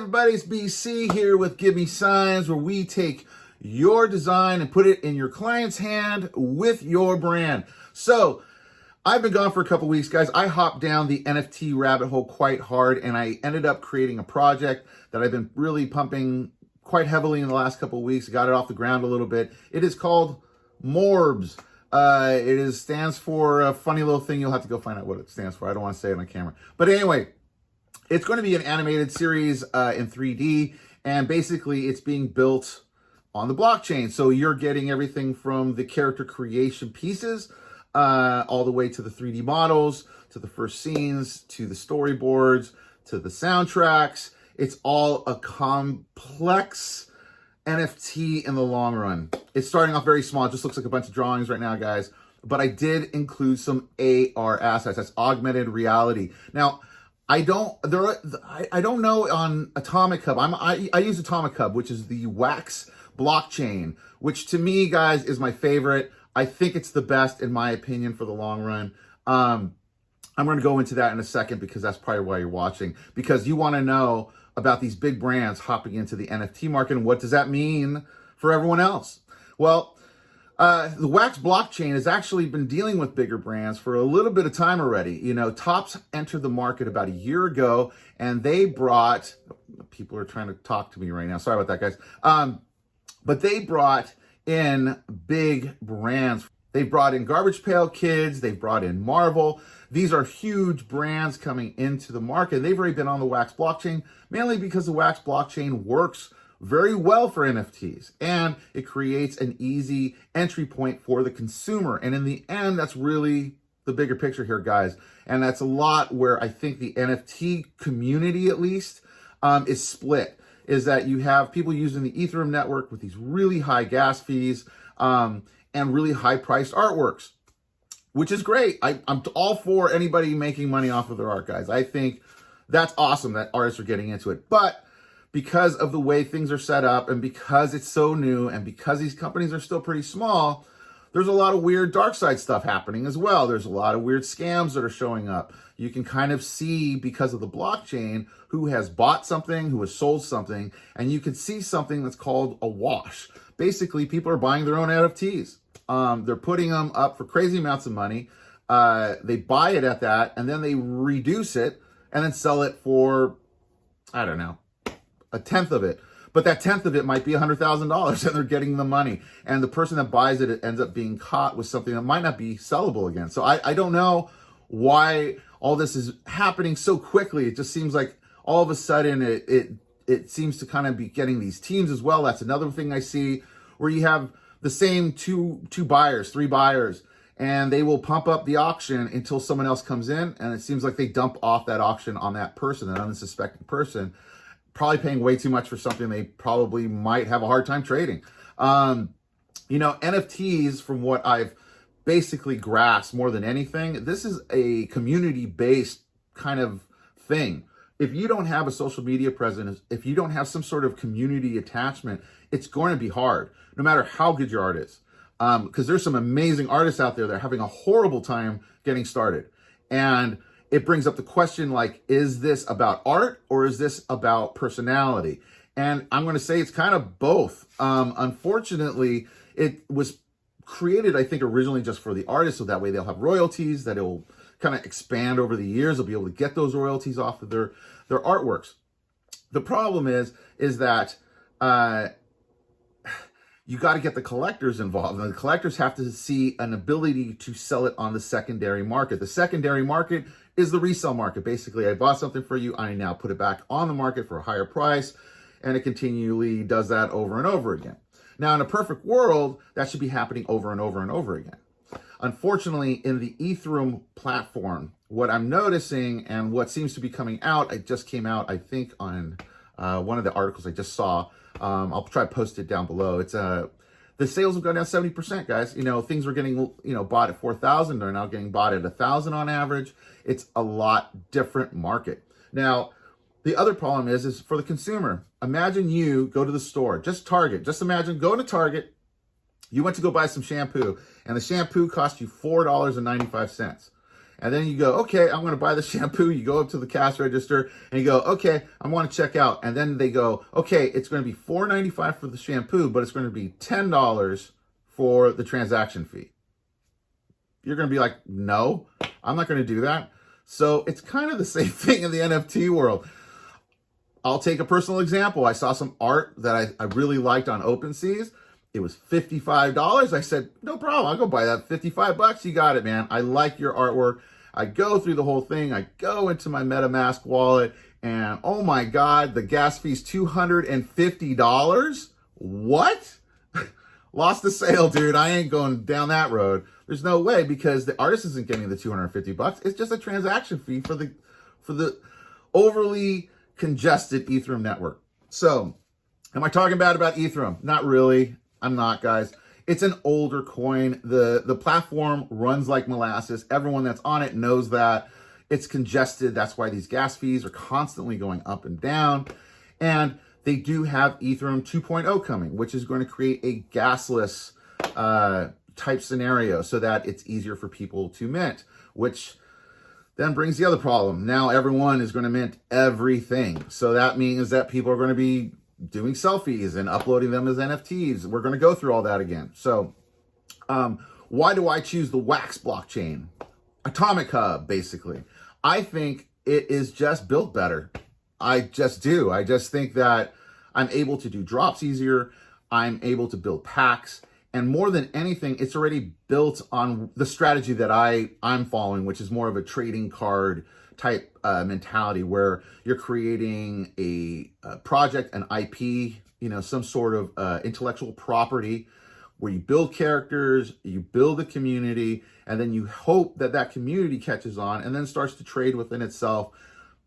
everybody, it's BC here with Give Me Signs, where we take your design and put it in your client's hand with your brand. So I've been gone for a couple weeks, guys. I hopped down the NFT rabbit hole quite hard, and I ended up creating a project that I've been really pumping quite heavily in the last couple of weeks. Got it off the ground a little bit. It is called M.O.R.B.S. Stands for a funny little thing. You'll have to go find out what it stands for. I don't want to say it on camera. But anyway, it's going to be an animated series in 3D, and basically it's being built on the blockchain. So you're getting everything from the character creation pieces all the way to the 3D models, to the first scenes, to the storyboards, to the soundtracks. It's all a complex NFT in the long run. It's starting off very small. It just looks like a bunch of drawings right now, guys. But I did include some AR assets. That's augmented reality. Now, I don't know on Atomichub. I use Atomichub, which is the WAX blockchain, which to me, guys, is my favorite. I think it's the best in my opinion for the long run. I'm going to go into that in a second because that's probably why you're watching, because you want to know about these big brands hopping into the NFT market and what does that mean for everyone else. Well, the WAX blockchain has actually been dealing with bigger brands for a little bit of time already. You know, Topps entered the market about a year ago, and they brought, people are trying to talk to me right now. Sorry about that, guys. But they brought in big brands. They brought in Garbage Pail Kids. They brought in Marvel. These are huge brands coming into the market. They've already been on the WAX blockchain, mainly because the WAX blockchain works very well for NFTs, and it creates an easy entry point for the consumer. And in the end, that's really the bigger picture here, guys. And that's a lot where I think the NFT community, at least, is split, is that you have people using the Ethereum network with these really high gas fees and really high priced artworks, which is great. I'm all for anybody making money off of their art, guys. I think that's awesome that artists are getting into it. But because of the way things are set up, and because it's so new, and because these companies are still pretty small, there's a lot of weird dark side stuff happening as well. There's a lot of weird scams that are showing up. You can kind of see, because of the blockchain, who has bought something, who has sold something, and you can see something that's called a wash. Basically, people are buying their own NFTs. They're putting them up for crazy amounts of money. They buy it at that, and then they reduce it and then sell it for, I don't know, a tenth of it. But that tenth of it might be $100,000, and they're getting the money. And the person that buys it, it ends up being caught with something that might not be sellable again. So I don't know why all this is happening so quickly. It just seems like all of a sudden it seems to kind of be getting these teams as well. That's another thing I see, where you have the same two buyers, three buyers, and they will pump up the auction until someone else comes in, and it seems like they dump off that auction on that person, an unsuspecting person, probably paying way too much for something they probably might have a hard time trading. You know, NFTs, from what I've basically grasped more than anything, this is a community-based kind of thing. If you don't have a social media presence, if you don't have some sort of community attachment, it's going to be hard, no matter how good your art is. Because there's some amazing artists out there that are having a horrible time getting started. And it brings up the question, like, is this about art or is this about personality? And I'm going to say it's kind of both. Unfortunately, it was created, I think, originally just for the artists, so that way they'll have royalties, that it will kind of expand over the years. They'll be able to get those royalties off of their artworks. The problem is that you got to get the collectors involved, and the collectors have to see an ability to sell it on the secondary market. The secondary market is the resale market. Basically, I bought something for you, I now put it back on the market for a higher price, and it continually does that over and over again. Now, in a perfect world, that should be happening over and over and over again. Unfortunately, in the Ethereum platform, what I'm noticing and what seems to be coming out, it just came out, I think, on one of the articles I just saw. I'll try to post it down below. It's the sales have gone down 70%, guys. You know, things were getting, you know, bought at 4,000. They're now getting bought at 1,000 on average. It's a lot different market. Now, the other problem is for the consumer. Imagine you go to the store, just Target. Just imagine going to Target. You went to go buy some shampoo, and the shampoo cost you $4.95. And then you go, okay, I'm going to buy the shampoo. You go up to the cash register and you go, okay, I want to check out. And then they go, okay, it's going to be $4.95 for the shampoo, but it's going to be $10 for the transaction fee. You're going to be like, no, I'm not going to do that. So it's kind of the same thing in the NFT world. I'll take a personal example. I saw some art that I really liked on OpenSeas. It was $55. I said, no problem. I'll go buy that. $55. You got it, man. I like your artwork. I go through the whole thing. I go into my MetaMask wallet and oh my God, the gas fee's $250. What? Lost the sale, dude. I ain't going down that road. There's no way, because the artist isn't getting the $250. It's just a transaction fee for the overly congested Ethereum network. So, am I talking bad about Ethereum? Not really. I'm not, guys. It's an older coin. The platform runs like molasses. Everyone that's on it knows that. It's congested. That's why these gas fees are constantly going up and down. And they do have Ethereum 2.0 coming, which is going to create a gasless type scenario so that it's easier for people to mint, which then brings the other problem. Now everyone is going to mint everything. So that means that people are going to be doing selfies and uploading them as NFTs. We're going to go through all that again. So why do I choose the WAX blockchain? Atomichub, basically. I think it is just built better. I just do. I just think that I'm able to do drops easier. I'm able to build packs. And more than anything, it's already built on the strategy that I'm following, which is more of a trading card type mentality, where you're creating a project, an IP, you know, some sort of intellectual property, where you build characters, you build a community, and then you hope that that community catches on and then starts to trade within itself,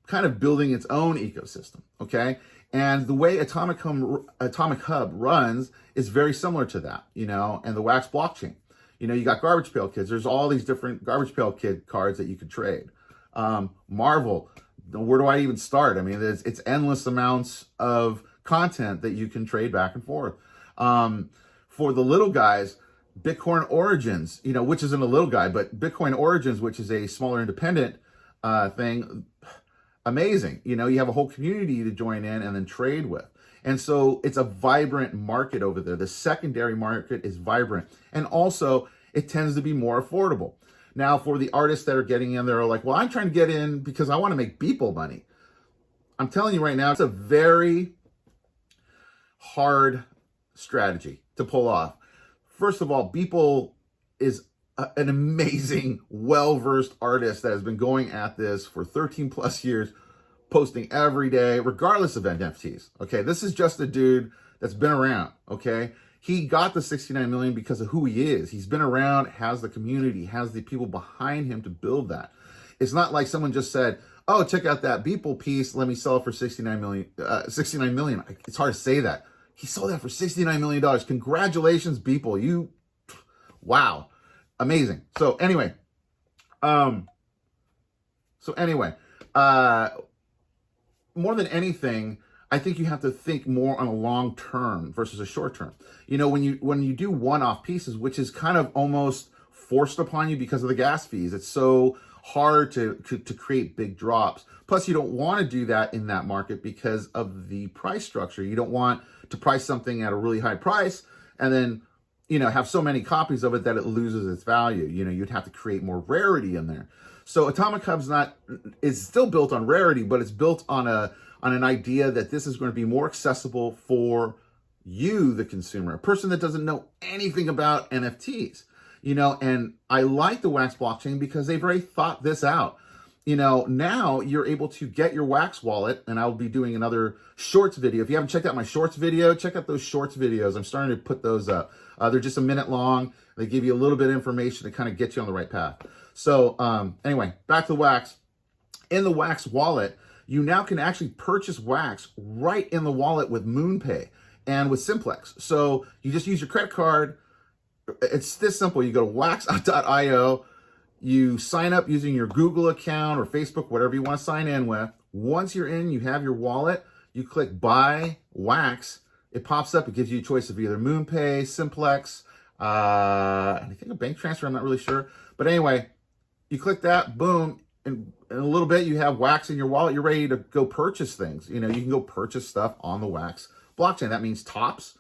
kind of building its own ecosystem, okay? And the way Atomichub runs is very similar to that, you know, and the WAX blockchain. You know, you got Garbage Pail Kids. There's all these different Garbage Pail Kid cards that you could trade. Marvel, where do I even start? I mean, it's endless amounts of content that you can trade back and forth. For the little guys, Bitcoin Origins, you know, which isn't a little guy, but Bitcoin Origins, which is a smaller independent thing, amazing. You know, you have a whole community to join in and then trade with. And so it's a vibrant market over there. The secondary market is vibrant. And also, it tends to be more affordable. Now, for the artists that are getting in, they're like, well, I'm trying to get in because I want to make Beeple money. I'm telling you right now, it's a very hard strategy to pull off. First of all, Beeple is an amazing, well-versed artist that has been going at this for 13 plus years, posting every day, regardless of NFTs. Okay, this is just a dude that's been around. Okay, he got the 69 million because of who he is. He's been around, has the community, has the people behind him to build that. It's not like someone just said, "Oh, check out that Beeple piece. Let me sell it for 69 million." 69 million. It's hard to say that. He sold that for $69 million. Congratulations, Beeple. You, wow. Amazing. So anyway, more than anything, I think you have to think more on a long term versus a short term. You know, when you do one-off pieces, which is kind of almost forced upon you because of the gas fees, it's so hard to create big drops. Plus, you don't want to do that in that market because of the price structure. You don't want to price something at a really high price and then, you know, have so many copies of it that it loses its value. You know, you'd have to create more rarity in there. So Atomichub's is still built on rarity, but it's built on an idea that this is going to be more accessible for you, the consumer, a person that doesn't know anything about NFTs. You know, and I like the WAX blockchain because they've already thought this out. You know, now you're able to get your WAX wallet, and I'll be doing another shorts video. If you haven't checked out my shorts video, check out those shorts videos. I'm starting to put those up. They're just a minute long. They give you a little bit of information to kind of get you on the right path. So anyway, back to the WAX. In the WAX wallet, you now can actually purchase WAX right in the wallet with MoonPay and with Simplex. So you just use your credit card. It's this simple. You go to wax.io. You sign up using your Google account or Facebook, whatever you want to sign in with. Once you're in, you have your wallet. You click Buy WAX. It pops up. It gives you a choice of either MoonPay, Simplex, and I think a bank transfer. I'm not really sure. But anyway, You click that, boom, and in a little bit you have Wax in your wallet. You're ready to go purchase things. You know, you can go purchase stuff on the Wax blockchain. That means Tops,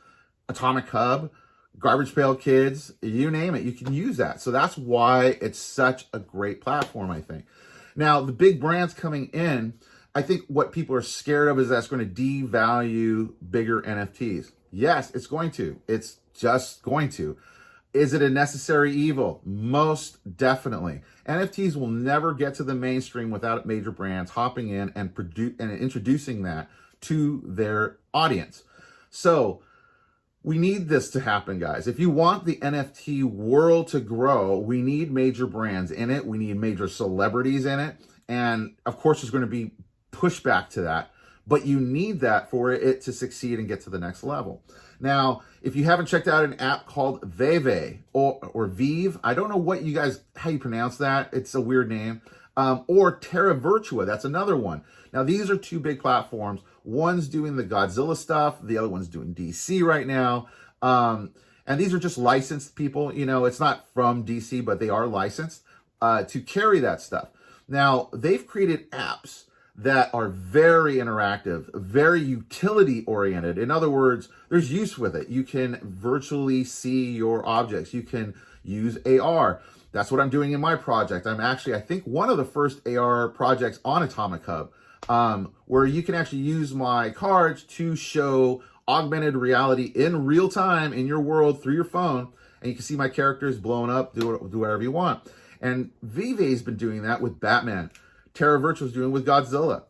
Atomichub, Garbage Pail Kids, you name it, you can use that. So that's why it's such a great platform, I think. Now, the big brands coming in, I think what people are scared of is that's going to devalue bigger NFTs. Yes, it's going to. It's just going to. Is it a necessary evil? Most definitely. NFTs will never get to the mainstream without major brands hopping in and introducing that to their audience. So we need this to happen, guys. If you want the NFT world to grow, we need major brands in it. We need major celebrities in it. And of course, there's going to be pushback to that, but you need that for it to succeed and get to the next level. Now, if you haven't checked out an app called Veve or Vive, I don't know how you pronounce that. It's a weird name. Or Terra Virtua, that's another one. Now, these are two big platforms. One's doing the Godzilla stuff. The other one's doing DC right now. And these are just licensed people. You know, it's not from DC, but they are licensed to carry that stuff. Now, they've created apps that are very interactive, very utility oriented. In other words, there's use with it. You can virtually see your objects. You can use AR. That's what I'm doing in my project. I'm actually, I think, one of the first AR projects on Atomichub, where you can actually use my cards to show augmented reality in real time in your world through your phone. And you can see my characters blowing up, do whatever you want. And Vive's been doing that with Batman. Terra Virtua's doing with Godzilla.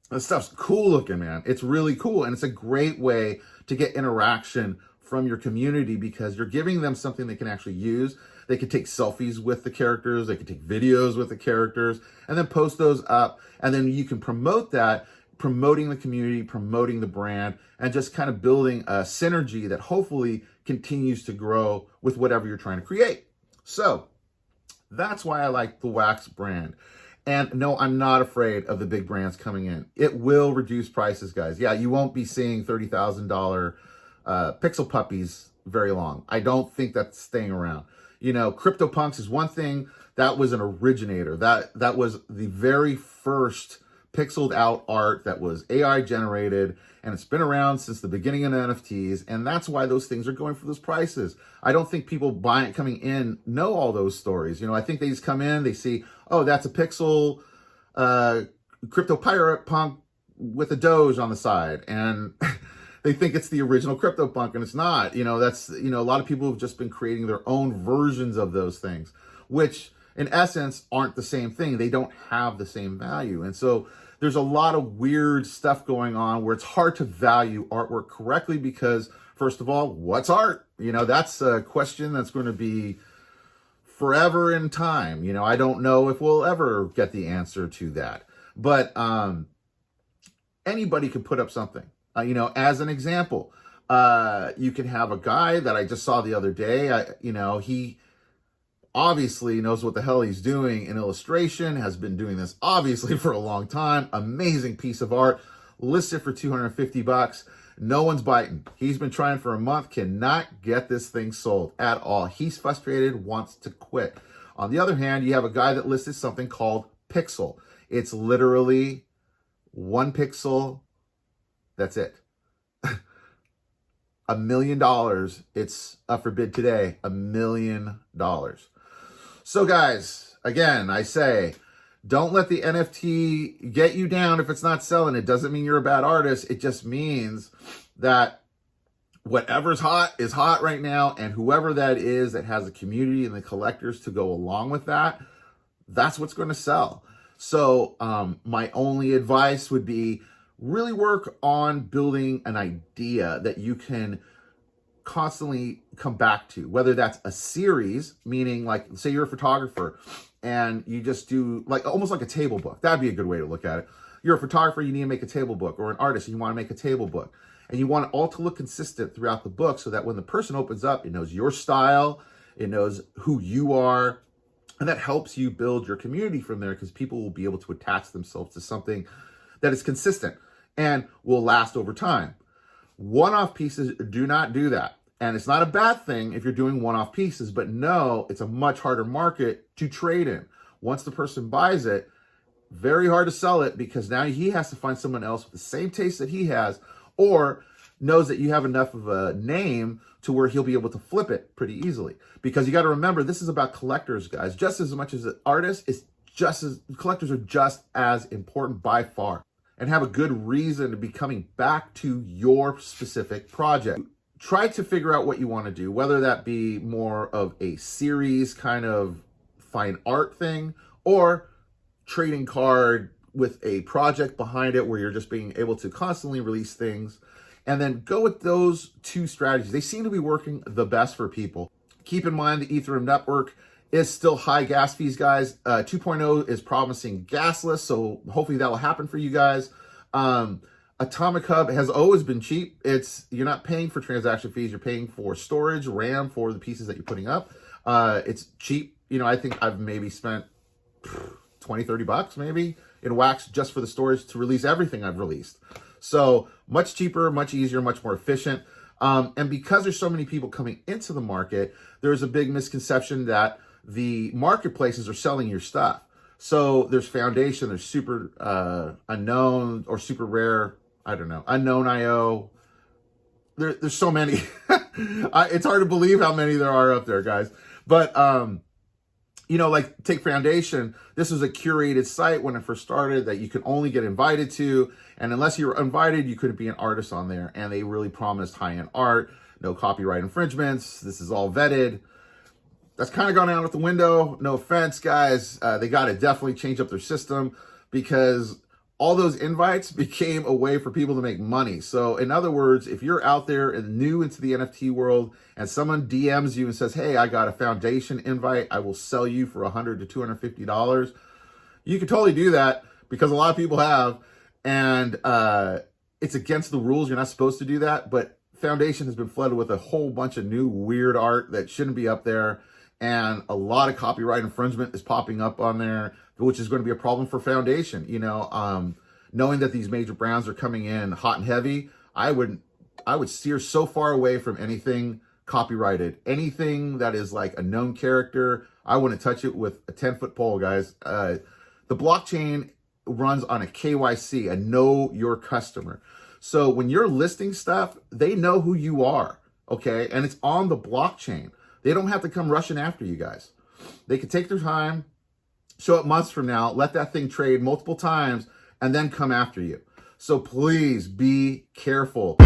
This stuff's cool looking, man. It's really cool. And it's a great way to get interaction from your community because you're giving them something they can actually use. They can take selfies with the characters. They can take videos with the characters and then post those up. And then you can promote that, promoting the community, promoting the brand, and just kind of building a synergy that hopefully continues to grow with whatever you're trying to create. So that's why I like the Wax brand. And no, I'm not afraid of the big brands coming in. It will reduce prices, guys. Yeah, you won't be seeing $30,000 pixel puppies very long. I don't think that's staying around. You know, CryptoPunks is one thing. That was an originator. That was the very first pixeled out art that was AI generated, and it's been around since the beginning of NFTs, and that's why those things are going for those prices. I don't think people coming in know all those stories. You know, I think they just come in, they see, oh, that's a pixel crypto pirate punk with a Doge on the side, and they think it's the original CryptoPunk, and it's not. You know, that's, you know, a lot of people have just been creating their own versions of those things, which in essence aren't the same thing. They don't have the same value. And so there's a lot of weird stuff going on where it's hard to value artwork correctly because, first of all, what's art? You know, that's a question that's going to be forever in time. You know, I don't know if we'll ever get the answer to that. But anybody can put up something. You know, as an example, you can have a guy that I just saw the other day. You know, he obviously knows what the hell he's doing in illustration, has been doing this obviously for a long time. Amazing piece of art, listed for $250. No one's biting. He's been trying for a month, cannot get this thing sold at all. He's frustrated, wants to quit. On the other hand, you have a guy that listed something called Pixel. It's literally one pixel. That's it. $1 million. It's up for bid today. $1 million. So guys, again, I say, don't let the NFT get you down if it's not selling. It doesn't mean you're a bad artist. It just means that whatever's hot is hot right now. And whoever that is that has a community and the collectors to go along with that, that's what's going to sell. So my only advice would be really work on building an idea that you can constantly come back to, whether that's a series, meaning like, say you're a photographer and you just do like almost like a table book. That'd be a good way to look at it. You're a photographer, you need to make a table book, or an artist, and you want to make a table book, and you want it all to look consistent throughout the book so that when the person opens up, it knows your style, it knows who you are, and that helps you build your community from there because people will be able to attach themselves to something that is consistent and will last over time. One-off pieces do not do that. And it's not a bad thing if you're doing one-off pieces, but no, it's a much harder market to trade in. Once the person buys it, very hard to sell it, because now he has to find someone else with the same taste that he has, or knows that you have enough of a name to where he'll be able to flip it pretty easily. Because you got to remember, this is about collectors, guys. Just as much as artists, collectors are just as important by far, and have a good reason to be coming back to your specific project. Try to figure out what you want to do, whether that be more of a series kind of fine art thing, or trading card with a project behind it where you're just being able to constantly release things. And then go with those two strategies. They seem to be working the best for people. Keep in mind the Ethereum network is still high gas fees, guys. 2.0 is promising gasless, so hopefully that will happen for you guys. Atomichub has always been cheap. You're not paying for transaction fees. You're paying for storage, RAM for the pieces that you're putting up. It's cheap. You know, I think I've maybe spent 20, 30 bucks maybe in Wax just for the storage to release everything I've released. So much cheaper, much easier, much more efficient. And because there's so many people coming into the market, there's a big misconception that the marketplaces are selling your stuff. So there's Foundation, there's super unknown or super rare, I don't know, unknown IO. There's so many. It's hard to believe how many there are up there, guys. But you know, like take Foundation. This was a curated site when it first started that you could only get invited to. And unless you were invited, you couldn't be an artist on there. And they really promised high-end art, no copyright infringements. This is all vetted. That's kind of gone out the window. No offense, guys. They got to definitely change up their system, because all those invites became a way for people to make money. So in other words, if you're out there and new into the NFT world and someone DMs you and says, hey, I got a Foundation invite, I will sell you for $100 to $250. You can totally do that, because a lot of people have, and it's against the rules. You're not supposed to do that, but Foundation has been flooded with a whole bunch of new weird art that shouldn't be up there. And a lot of copyright infringement is popping up on there, which is going to be a problem for Foundation. You know, knowing that these major brands are coming in hot and heavy, I would steer so far away from anything copyrighted. Anything that is like a known character, I wouldn't touch it with a 10-foot pole, guys. The blockchain runs on a KYC, a know your customer. So when you're listing stuff, they know who you are, okay? And it's on the blockchain. They don't have to come rushing after you guys. They can take their time, show up months from now, let that thing trade multiple times, and then come after you. So please be careful.